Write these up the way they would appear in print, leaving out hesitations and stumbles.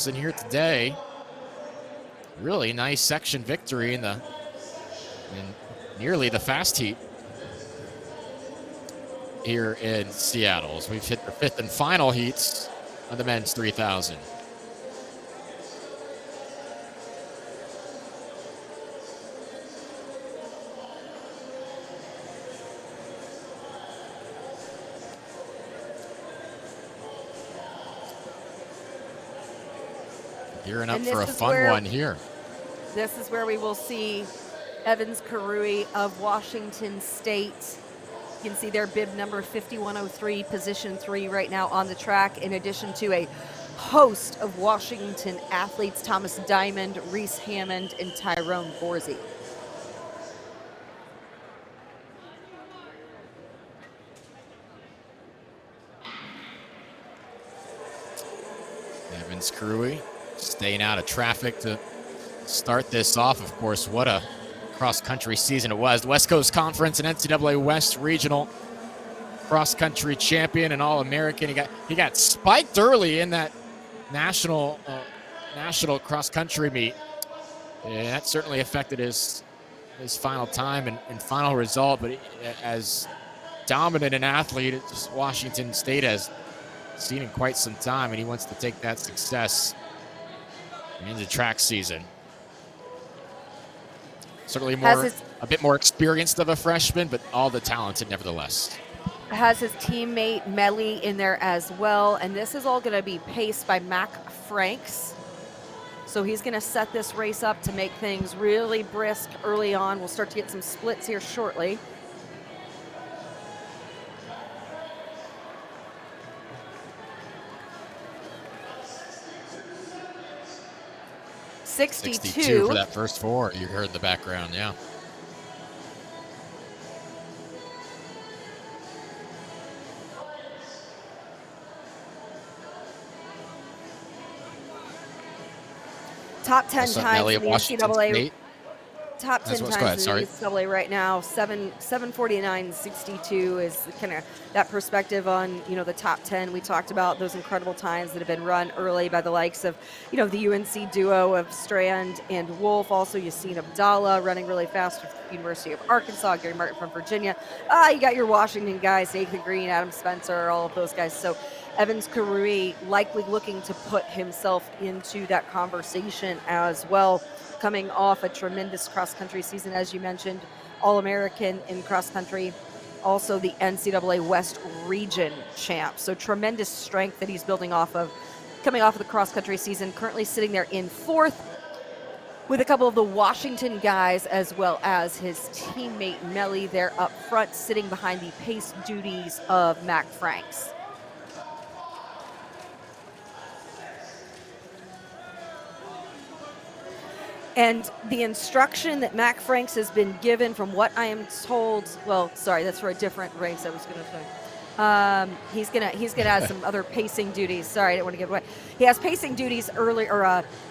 here today. Really nice section victory in nearly the fast heat here in Seattle, as we've hit the fifth and final heats of the men's 3,000. Gearing up for a fun one here. This is where we will see Evans Karui of Washington State. You can see their bib number 5103, position 3 right now on the track, in addition to a host of Washington athletes, Thomas Diamond, Reese Hammond, and Tyrone Borsey. Evans Karui staying out of traffic to start this off. Of course, what a cross-country season it was. The West Coast Conference and NCAA West Regional cross-country champion and All-American. He got spiked early in that national cross-country meet, and that certainly affected his final time and final result. But as dominant an athlete as Washington State has seen in quite some time, and he wants to take that success into track season. Certainly a bit more experienced of a freshman, but all the talented nevertheless. Has his teammate Melly in there as well, and this is all going to be paced by Mac Franks. So he's going to set this race up to make things really brisk early on. We'll start to get some splits here shortly. $62 for that first four. You heard the background, yeah. Top 10 times in the NCAA. Top 10 times in the NCAA right now. 7:49.62 is kind of that perspective on, the top 10. We talked about those incredible times that have been run early by the likes of, the UNC duo of Strand and Wolf. Also, Yassine Abdallah running really fast with the University of Arkansas, Gary Martin from Virginia. You got your Washington guys, Nathan Green, Adam Spencer, all of those guys. So Evans Karui likely looking to put himself into that conversation as well, coming off a tremendous cross-country season, as you mentioned, All-American in cross-country, also the NCAA West Region champ. So tremendous strength that he's building off of, coming off of the cross-country season, currently sitting there in fourth with a couple of the Washington guys, as well as his teammate Melly there up front, sitting behind the pace duties of Mac Franks. And the instruction that Mac Franks has been given, from what I am told, well, sorry, that's for a different race I was going to say. He's gonna have some other pacing duties. Sorry, I didn't want to give away. He has pacing duties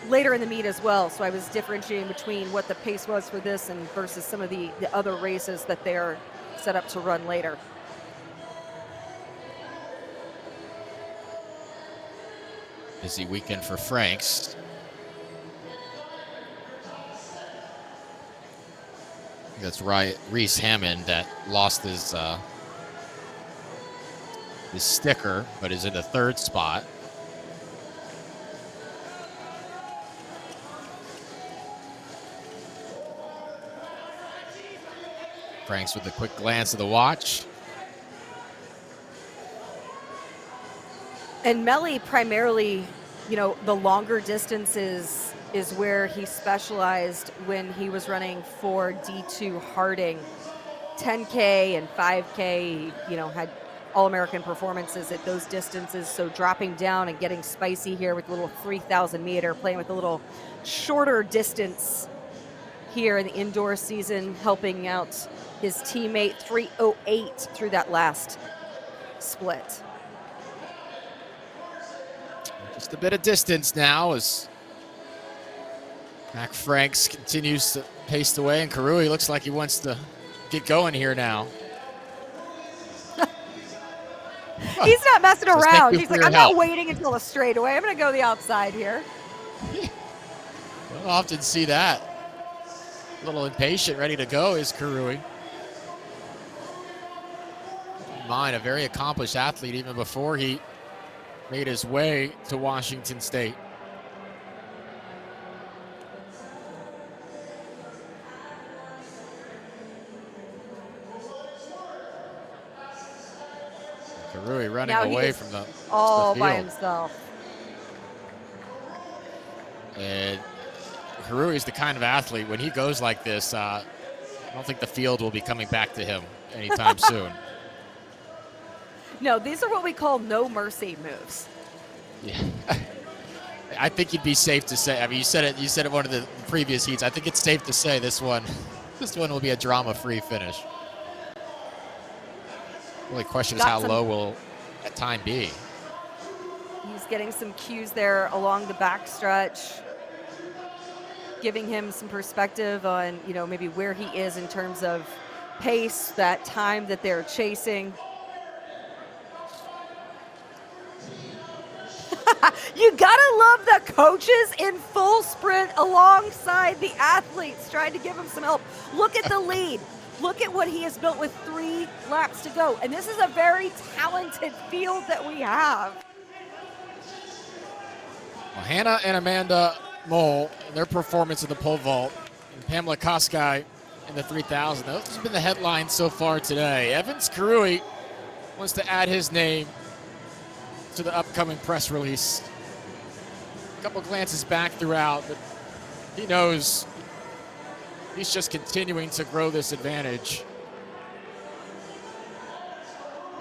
later in the meet as well. So I was differentiating between what the pace was for this and versus some of the other races that they're set up to run later. Busy weekend for Franks. That's right, Reese Hammond that lost his sticker, but is in the third spot. Franks with a quick glance at the watch. And Melly primarily, the longer distances is where he specialized when he was running for D2 Harding. 10K and 5K, he, had All-American performances at those distances. So dropping down and getting spicy here with a little 3,000 meter, playing with a little shorter distance here in the indoor season, helping out his teammate 3:08 through that last split. Just a bit of distance now as Mac Franks continues to pace away, and Karui looks like he wants to get going here now. He's not messing Says, "Thank around. you He's for like, your I'm help." not waiting until the straightaway. I'm going to go the outside here. We'll often see that. A little impatient, ready to go is Karui. Keep in mind, a very accomplished athlete even before he made his way to Washington State. Karui running Now he away is from the all by field. himself. And Karui is the kind of athlete, when he goes like this, I don't think the field will be coming back to him anytime soon. No, these are what we call no mercy moves. Yeah. I think you'd be safe to say, I mean, you said it one of the previous heats. I think it's safe to say this one will be a drama-free finish. The only question is how low will that time be. He's getting some cues there along the backstretch, giving him some perspective on, maybe where he is in terms of pace, that time that they're chasing. You gotta love the coaches in full sprint alongside the athletes trying to give him some help. Look at the lead. Look at what he has built with 3 laps to go. And this is a very talented field that we have. Well, Hannah and Amanda Mole, their performance in the pole vault, and Pamela Koskai in the 3000. Those have been the headlines so far today. Evans Karui wants to add his name to the upcoming press release. A couple glances back throughout, but he knows he's just continuing to grow this advantage.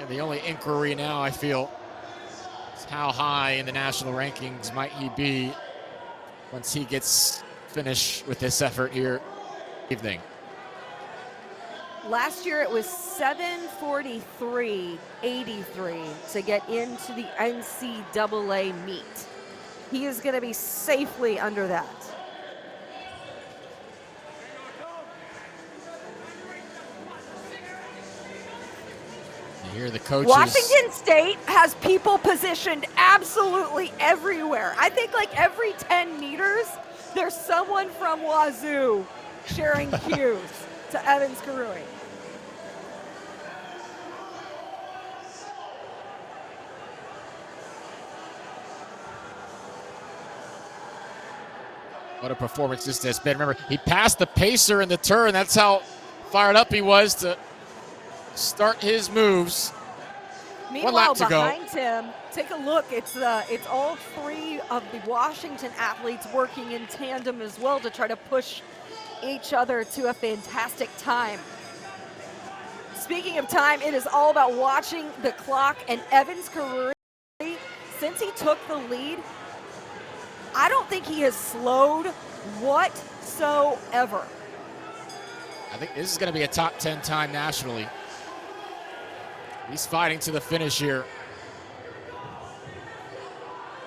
And the only inquiry now, I feel, is how high in the national rankings might he be once he gets finished with this effort here evening. Last year it was 7:43.83 to get into the NCAA meet. He is going to be safely under that. You hear the coaches. Washington State has people positioned absolutely everywhere. I think like every 10 meters, there's someone from Wazoo sharing cues to Evans Karui. What a performance this has been. Remember, he passed the pacer in the turn. That's how fired up he was to start his moves. Meanwhile, behind him, take a look. It's all 3 of the Washington athletes working in tandem as well to try to push each other to a fantastic time. Speaking of time, it is all about watching the clock, and Evans Karui, since he took the lead, I don't think he has slowed whatsoever. I think this is going to be a top 10 time nationally. He's fighting to the finish here.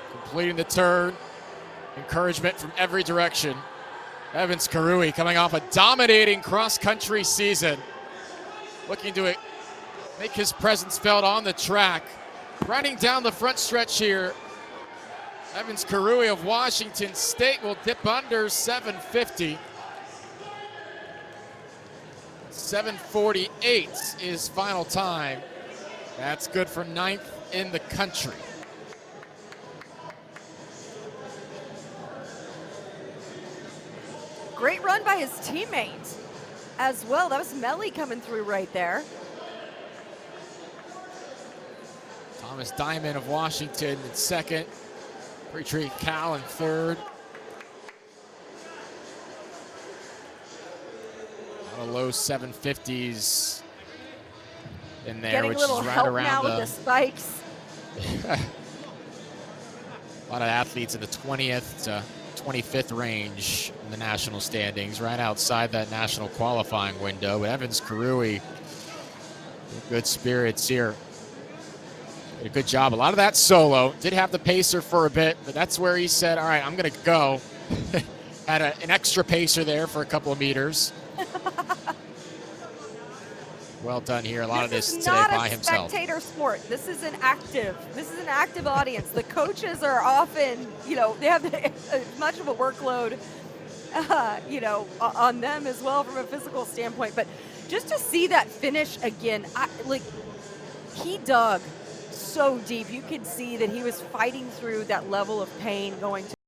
Completing the turn. Encouragement from every direction. Evans Karui coming off a dominating cross-country season. Looking to make his presence felt on the track. Running down the front stretch here. Evans Karui of Washington State will dip under 750. 7:48 is final time. That's good for 9th in the country. Great run by his teammates as well. That was Melly coming through right there. Thomas Diamond of Washington in 2nd. Pretreat Cal in 3rd. A lot of low 750s in there, Getting which a little is right help around now with the spikes. A lot of athletes in the 20th to 25th range in the national standings, right outside that national qualifying window. But Evans Karui, good spirits here. Did a good job. A lot of that solo. Did have the pacer for a bit, but that's where he said, all right, I'm going to go. Had an extra pacer there for a couple of meters. well done here. A lot of This this is today not by a himself. spectator sport. This is an active. This is an active audience. The coaches are often, they have as much of a workload, on them as well from a physical standpoint. But just to see that finish again, he dug so deep. You could see that he was fighting through that level of pain going to